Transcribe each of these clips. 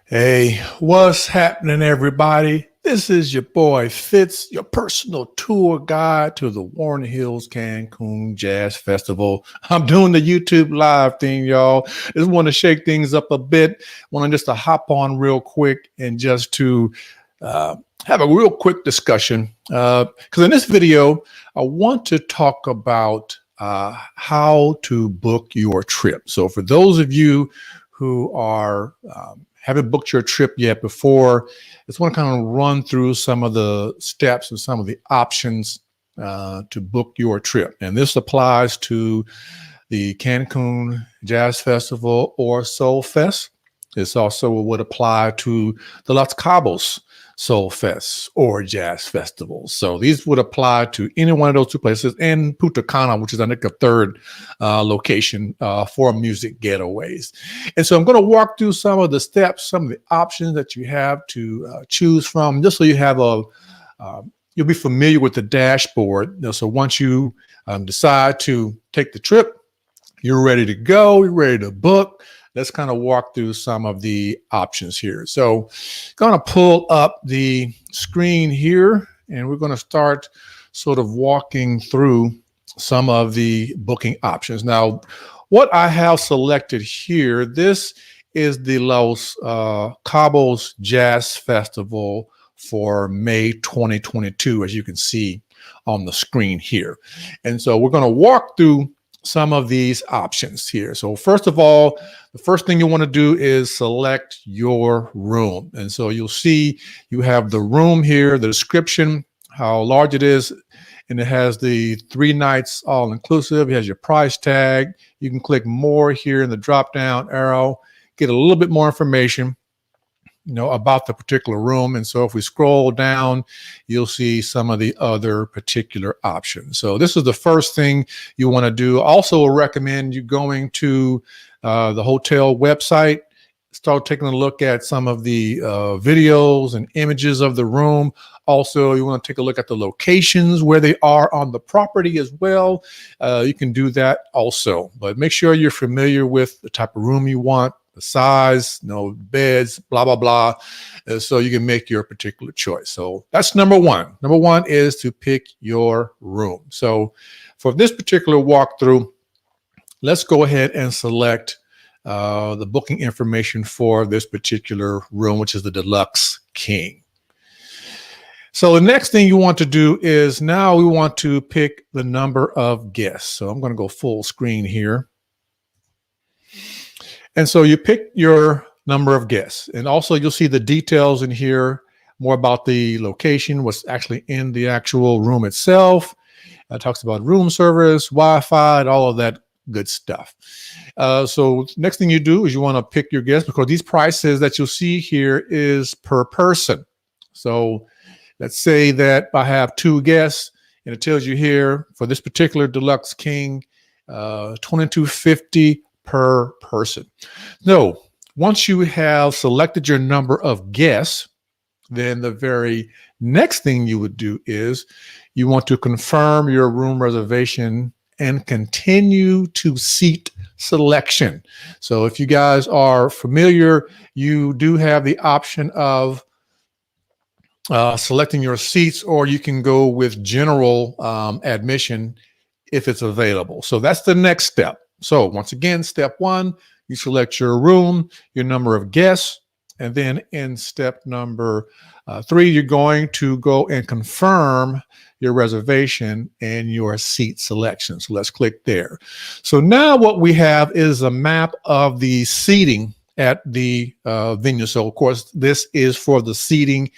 Hey, what's happening, everybody? This is your boy Fitz, your personal tour guide to the Warren Hills Cancun Jazz Festival. I'm doing the YouTube live thing, y'all. Just want to shake things up a bit. Want to just to hop on real quick and just to have a real quick discussion. Because in this video, I want to talk about how to book your trip. So for those of you who are haven't booked your trip yet before, I just want to kind of run through some of the steps and some of the options to book your trip. And this applies to the Cancun Jazz Festival or Solfest. This also would apply to the Los Cabos Solfest or Jazz Festival. So these would apply to any one of those two places, and Punta Cana, which is I think a third location for music getaways. And so I'm going to walk through some of the steps, some of the options that you have to choose from, just so you have you'll be familiar with the dashboard. So once you decide to take the trip, you're ready to go, you're ready to book. Let's kind of walk through some of the options here. So going to pull up the screen here, and we're going to start sort of walking through some of the booking options. Now, what I have selected here, this is the Los Cabos Jazz Festival for May 2022, as you can see on the screen here. And so we're going to walk through some of these options here. So first of all, the first thing you want to do is select your room. And so you'll see you have the room here, the description, how large it is, and it has the 3 nights all inclusive. It has your price tag. You can click more here in the drop down arrow, get a little bit more information about the particular room. And so if we scroll down, you'll see some of the other particular options. So this is the first thing you want to do. Also recommend you going to the hotel website, start taking a look at some of the videos and images of the room. Also, you want to take a look at the locations where they are on the property as well. You can do that also, but make sure you're familiar with the type of room you want, the size, beds, blah, blah, blah. So you can make your particular choice. So that's number one. Number one is to pick your room. So for this particular walkthrough, let's go ahead and select the booking information for this particular room, which is the Deluxe King. So the next thing you want to do is now we want to pick the number of guests. So I'm going to go full screen here. And so you pick your number of guests, and also you'll see the details in here, more about the location, what's actually in the actual room itself. It talks about room service, Wi-Fi, and all of that good stuff. So next thing you do is you want to pick your guests, because these prices that you'll see here is per person. So let's say that I have 2 guests, and it tells you here for this particular Deluxe King, $22.50 per person. No, once you have selected your number of guests, then the very next thing you would do is you want to confirm your room reservation and continue to seat selection. So if you guys are familiar, you do have the option of selecting your seats, or you can go with general admission if it's available. So that's the next step. So once again, step 1, you select your room, your number of guests, and then in step number 3, you're going to go and confirm your reservation and your seat selection. So let's click there. So now what we have is a map of the seating at the venue. So of course, this is for the seating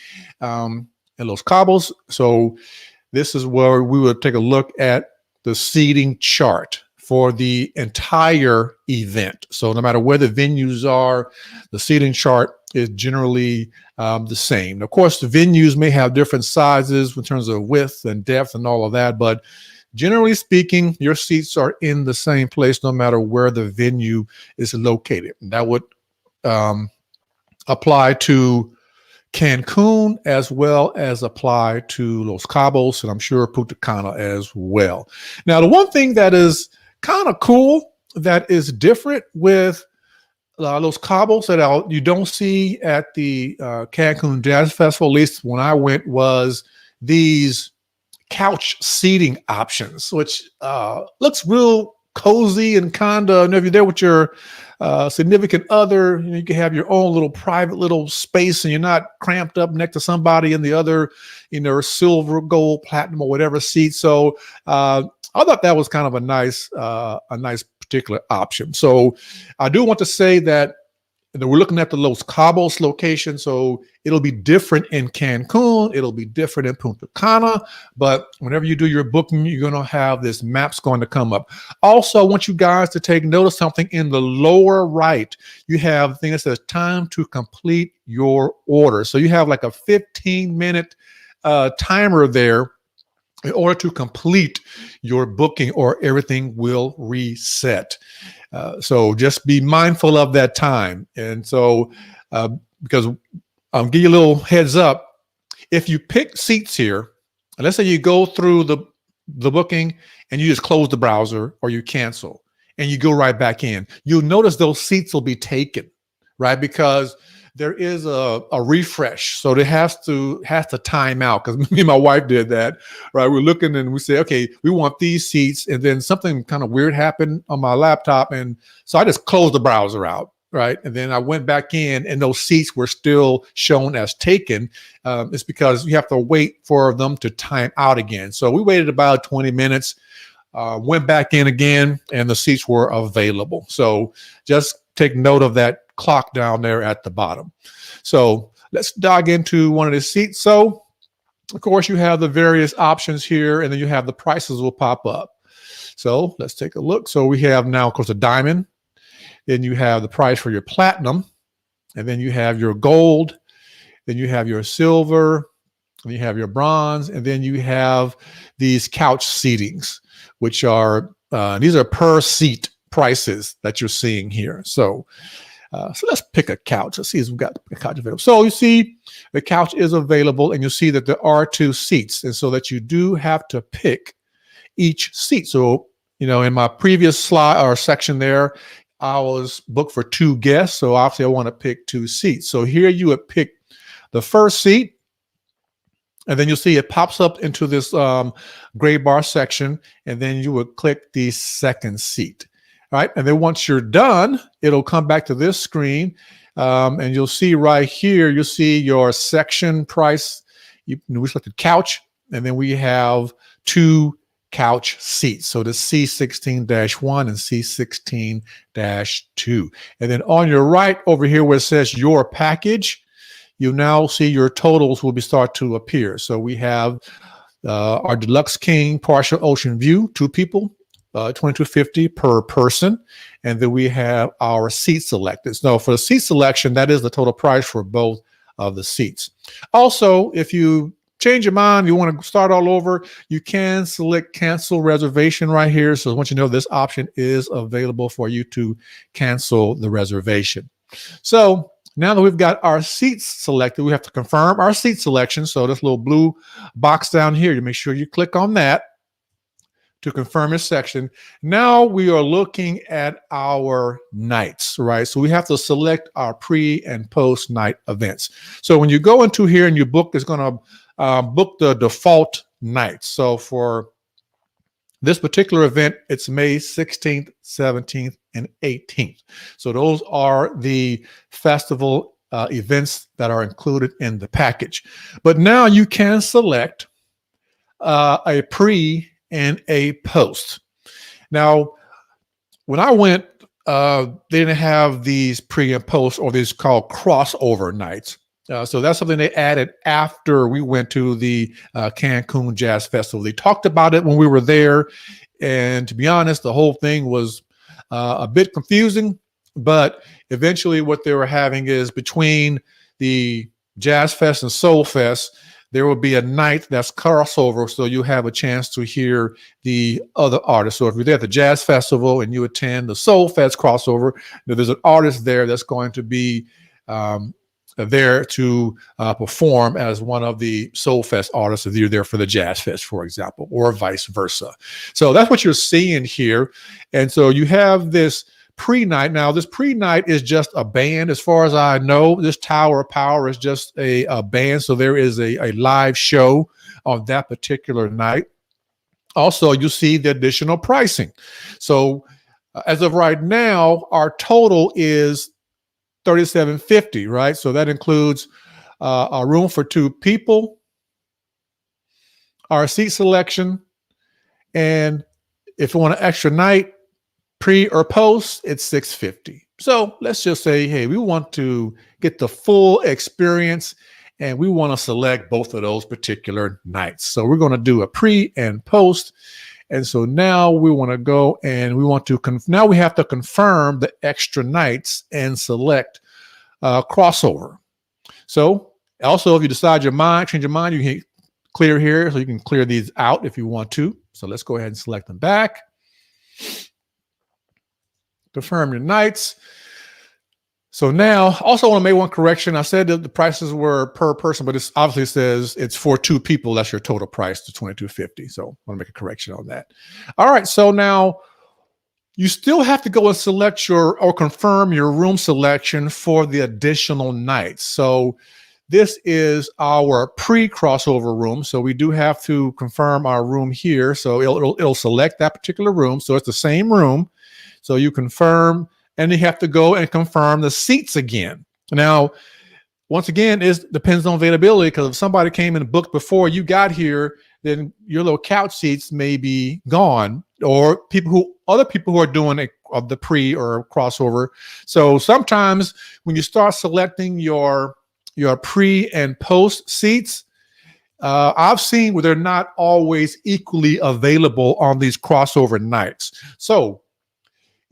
in Los Cabos. So this is where we will take a look at the seating chart for the entire event. So no matter where the venues are, the seating chart is generally the same. Of course, the venues may have different sizes in terms of width and depth and all of that, but generally speaking, your seats are in the same place no matter where the venue is located. And that would apply to Cancun as well as apply to Los Cabos, and I'm sure Punta Cana as well. Now, the one thing that is kind of cool that is different with Los Cabos that you don't see at the Cancun Jazz Festival, at least when I went, was these couch seating options, which looks real cozy and kind of, if you're there with your significant other, you can have your own little private little space and you're not cramped up next to somebody in the other, silver, gold, platinum, or whatever seat. So I thought that was kind of a nice particular option. So I do want to say that we're looking at the Los Cabos location, so it'll be different in Cancun. It'll be different in Punta Cana, but whenever you do your booking, you're going to have this map's going to come up. Also, I want you guys to take note of something in the lower right. You have a thing that says time to complete your order. So you have like a 15-minute timer there in order to complete your booking, or everything will reset. So just be mindful of that time. And so, because I'll give you a little heads up, if you pick seats here, and let's say you go through the booking and you just close the browser or you cancel and you go right back in, you'll notice those seats will be taken, right? Because there is a refresh. So it has to time out, because me and my wife did that, right? We're looking and we say, okay, we want these seats. And then something kind of weird happened on my laptop. And so I just closed the browser out, right? And then I went back in and those seats were still shown as taken. It's because you have to wait for them to time out again. So we waited about 20 minutes, went back in again, and the seats were available. So just take note of that clock down there at the bottom. So let's dive into one of the seats. So of course you have the various options here, and then you have the prices will pop up. So let's take a look. So we have now, of course, a diamond, then you have the price for your platinum, and then you have your gold, then you have your silver, and you have your bronze, and then you have these couch seatings, which are these are per seat prices that you're seeing here. So let's pick a couch. Let's see if we've got a couch available. So you see the couch is available, and you'll see that there are 2 seats, and so that you do have to pick each seat. So, in my previous slide or section there, I was booked for 2 guests. So obviously I want to pick 2 seats. So here you would pick the first seat, and then you'll see it pops up into this gray bar section, and then you would click the second seat. All right, and then once you're done, it'll come back to this screen, and you'll see right here, you'll see your section price. We selected couch, and then we have 2 couch seats. So the C16-1 and C16-2. And then on your right over here where it says your package, you now see your totals will start to appear. So we have our Deluxe King partial ocean view, 2 people, $22.50 per person, and then we have our seat selected. So for the seat selection, that is the total price for both of the seats. Also, if you change your mind, you want to start all over, you can select cancel reservation right here. So once you know this option is available for you to cancel the reservation. So now that we've got our seats selected, we have to confirm our seat selection. So this little blue box down here, you make sure you click on that to confirm this section. Now we are looking at our nights, right? So we have to select our pre and post night events. So when you go into here and you book, it's going to book the default nights. So for this particular event, it's May 16th, 17th, and 18th. So those are the festival events that are included in the package. But now you can select a pre and a post. Now, when I went, they didn't have these pre and post, or these called crossover nights. So that's something they added after we went to the Cancun Jazz Festival. They talked about it when we were there, and to be honest, the whole thing was a bit confusing. But eventually, what they were having is between the Jazz Fest and Solfest, there will be a night that's crossover, so you have a chance to hear the other artists. So if you're there at the Jazz Festival and you attend the Solfest crossover, there's an artist there that's going to be there to perform as one of the Solfest artists if you're there for the Jazz Fest, for example, or vice versa. So that's what you're seeing here. And so you have this pre-night. Now, this pre-night is just a band. As far as I know, this Tower of Power is just a band. So there is a live show on that particular night. Also, you see the additional pricing. So as of right now, our total is $37.50, right? So that includes a room for 2 people, our seat selection, and if you want an extra night, pre or post, it's $6.50. So let's just say, hey, we want to get the full experience and we want to select both of those particular nights. So we're going to do a pre and post. And so now we want to go and we want to, now we have to confirm the extra nights and select crossover. So also, if you decide change your mind, you can hit clear here. So you can clear these out if you want to. So let's go ahead and select them back. Confirm your nights. So now, also want to make one correction. I said that the prices were per person, but it obviously says it's for 2 people. That's your total price to $22.50. So I want to make a correction on that. All right. So now you still have to go and select or confirm your room selection for the additional nights. So this is our pre-crossover room. So we do have to confirm our room here. So it'll select that particular room. So it's the same room. So you confirm, and you have to go and confirm the seats again. Now, once again, it depends on availability, because if somebody came and booked before you got here, then your little couch seats may be gone, or other people who are doing the pre or crossover. So sometimes when you start selecting your pre and post seats, I've seen where they're not always equally available on these crossover nights. So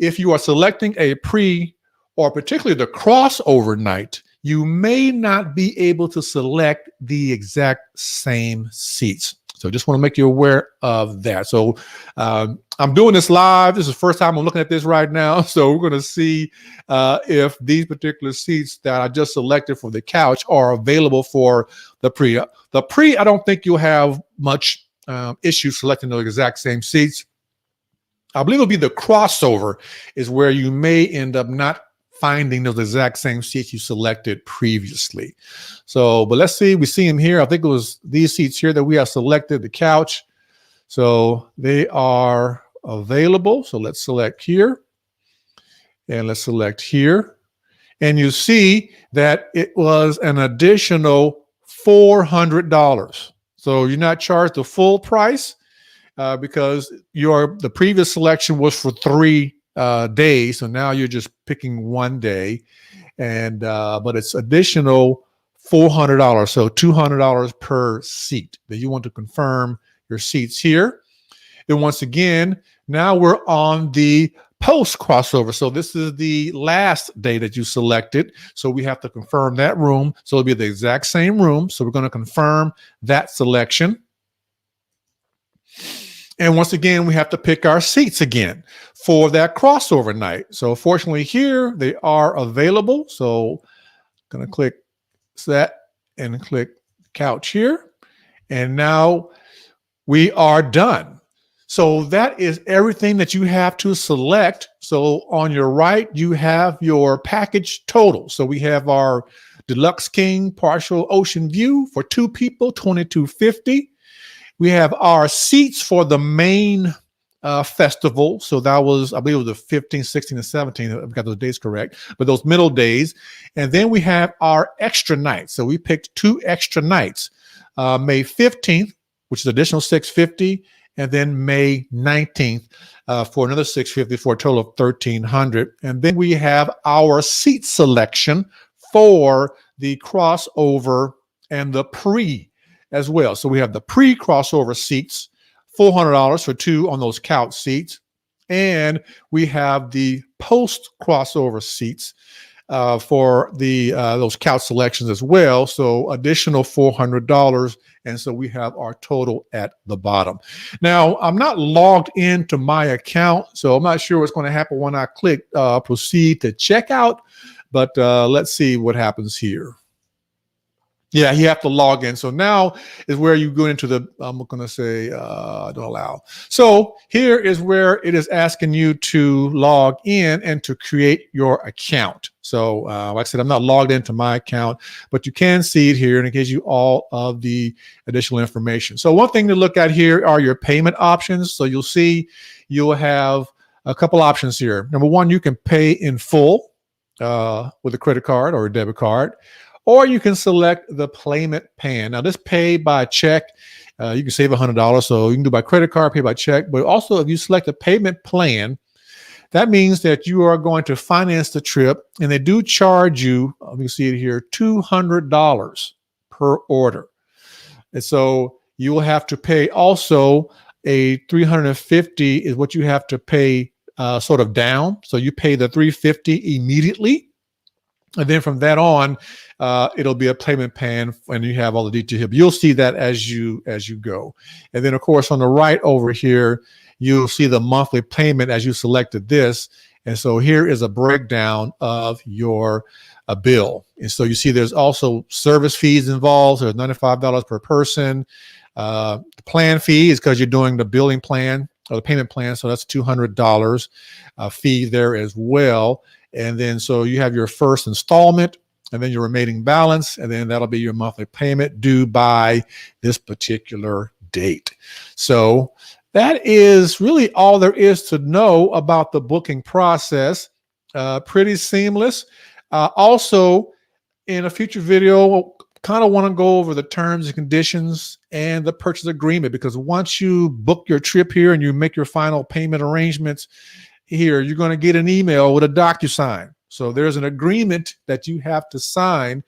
if you are selecting a pre or particularly the crossover night, you may not be able to select the exact same seats. So just want to make you aware of that. So I'm doing this live. This is the first time I'm looking at this right now. So we're going to see if these particular seats that I just selected for the couch are available for the pre. The pre, I don't think you'll have much issue selecting those exact same seats. I believe it'll be the crossover is where you may end up not finding those exact same seats you selected previously. So, but let's see, we see them here. I think it was these seats here that we have selected, the couch. So they are available. So let's select here and let's select here. And you see that it was an additional $400. So you're not charged the full price. Because the previous selection was for 3 days, so now you're just picking 1 day, and but it's additional $400, so $200 per seat. That you want to confirm your seats here. Then once again, now we're on the post crossover. So this is the last day that you selected. So we have to confirm that room. So it'll be the exact same room. So we're going to confirm that selection. And once again, we have to pick our seats again for that crossover night. So fortunately here, they are available. So I'm going to click that and click couch here. And now we are done. So that is everything that you have to select. So on your right, you have your package total. So we have our Deluxe King partial ocean view for 2 people, $22.50. We have our seats for the main festival. So that was, I believe it was the 15th, 16th, and 17th. I've got those days correct, but those middle days. And then we have our extra nights. So we picked 2 extra nights, May 15th, which is additional $650, and then May 19th for another $650 for a total of $1,300. And then we have our seat selection for the crossover and the pre as well. So we have the pre-crossover seats, $400 for 2 on those couch seats. And we have the post-crossover seats for the those couch selections as well. So additional $400. And so we have our total at the bottom. Now, I'm not logged into my account, so I'm not sure what's going to happen when I click proceed to checkout. But let's see what happens here. Yeah, you have to log in. So now is where you go into the, I'm going to say, don't allow. So here is where it is asking you to log in and to create your account. So like I said, I'm not logged into my account, but you can see it here and it gives you all of the additional information. So one thing to look at here are your payment options. So you'll see you'll have a couple options here. Number one, you can pay in full with a credit card or a debit card. Or you can select the payment plan. Now, this pay by check, you can save $100. So you can do by credit card, pay by check. But also, if you select a payment plan, that means that you are going to finance the trip. And they do charge you, you can see it here, $200 per order. And so you will have to pay also a $350 is what you have to pay sort of down. So you pay the $350 immediately. And then from that on, it'll be a payment plan, and you have all the details here. But you'll see that as you go. And then, of course, on the right over here, you'll see the monthly payment as you selected this. And so here is a breakdown of your bill. And so you see there's also service fees involved. So there's $95 per person. The plan fee is because you're doing the billing plan or the payment plan. So that's $200 fee there as well. And then so you have your first installment and then your remaining balance, and then that'll be your monthly payment due by this particular date. So that is really all there is to know about the booking process. Pretty seamless. Also, in a future video, kind of want to go over the terms and conditions and the purchase agreement, because once you book your trip here and you make your final payment arrangements, here, you're going to get an email with a DocuSign. So there's an agreement that you have to sign,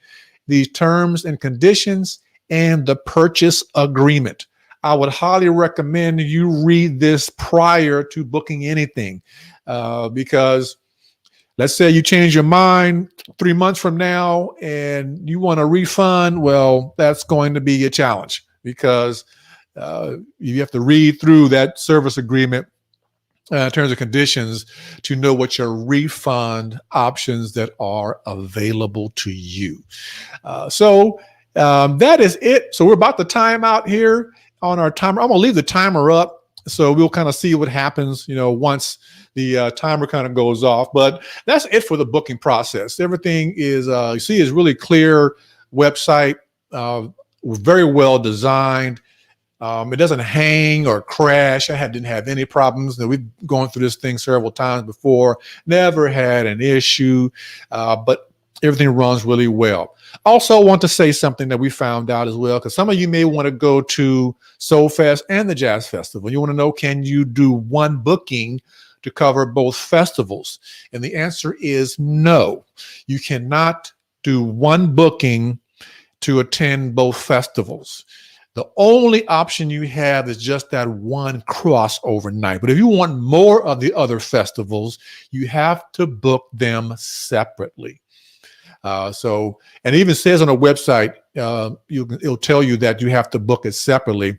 these terms and conditions and the purchase agreement. I would highly recommend you read this prior to booking anything, because let's say you change your mind 3 months from now and you want a refund. Well, that's going to be a challenge, because you have to read through that service agreement terms and conditions to know what your refund options that are available to you. So that is it. So we're about to time out here on our timer. I'm going to leave the timer up, so we'll kind of see what happens, once the timer kind of goes off. But that's it for the booking process. Everything is, you see, is really clear website, very well designed. It doesn't hang or crash. I didn't have any problems. We've gone through this thing several times before. Never had an issue, but everything runs really well. Also, want to say something that we found out as well, because some of you may want to go to Solfest and the Jazz Festival. You want to know, can you do one booking to cover both festivals? And the answer is no. You cannot do one booking to attend both festivals. The only option you have is just that one crossover night. But if you want more of the other festivals, you have to book them separately. And it even says on the website, it'll tell you that you have to book it separately.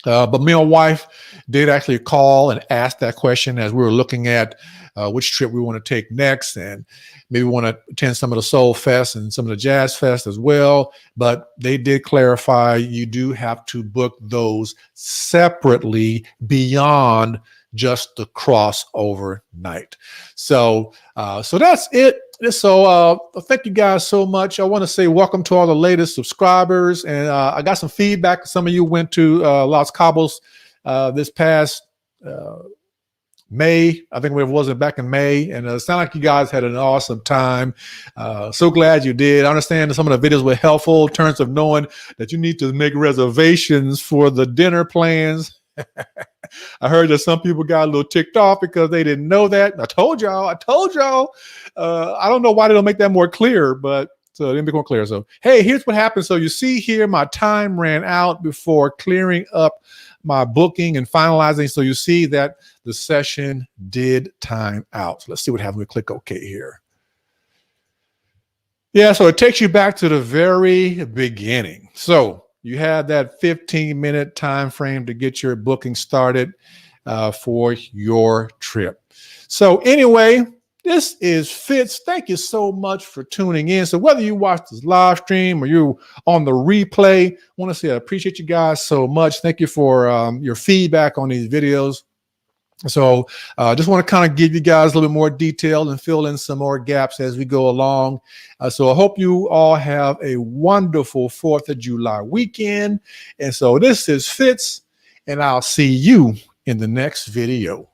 But me and my wife did actually call and ask that question as we were looking at which trip we want to take next, and maybe we want to attend some of the Solfest and some of the Jazz Fest as well. But they did clarify you do have to book those separately beyond just the crossover night. So that's it. So thank you guys so much. I want to say welcome to all the latest subscribers. And I got some feedback. Some of you went to Los Cabos this past May. I think it was back in May. And it sounded like you guys had an awesome time. So glad you did. I understand that some of the videos were helpful in terms of knowing that you need to make reservations for the dinner plans. I heard that some people got a little ticked off because they didn't know that. I told y'all. I don't know why they don't make that more clear, but so it didn't become clear. So, hey, here's what happened. So you see here, my time ran out before clearing up my booking and finalizing. So you see that the session did time out. So let's see what happens. We click OK here. Yeah, so it takes you back to the very beginning. So you had that 15-minute time frame to get your booking started for your trip. So anyway, This is Fitz. Thank you so much for tuning in. So whether you watch this live stream or you're on the replay, I want to say I appreciate you guys so much. Thank you for your feedback on these videos. So I just want to kind of give you guys a little bit more detail and fill in some more gaps as we go along. So I hope you all have a wonderful 4th of July weekend. And so this is Fitz, and I'll see you in the next video.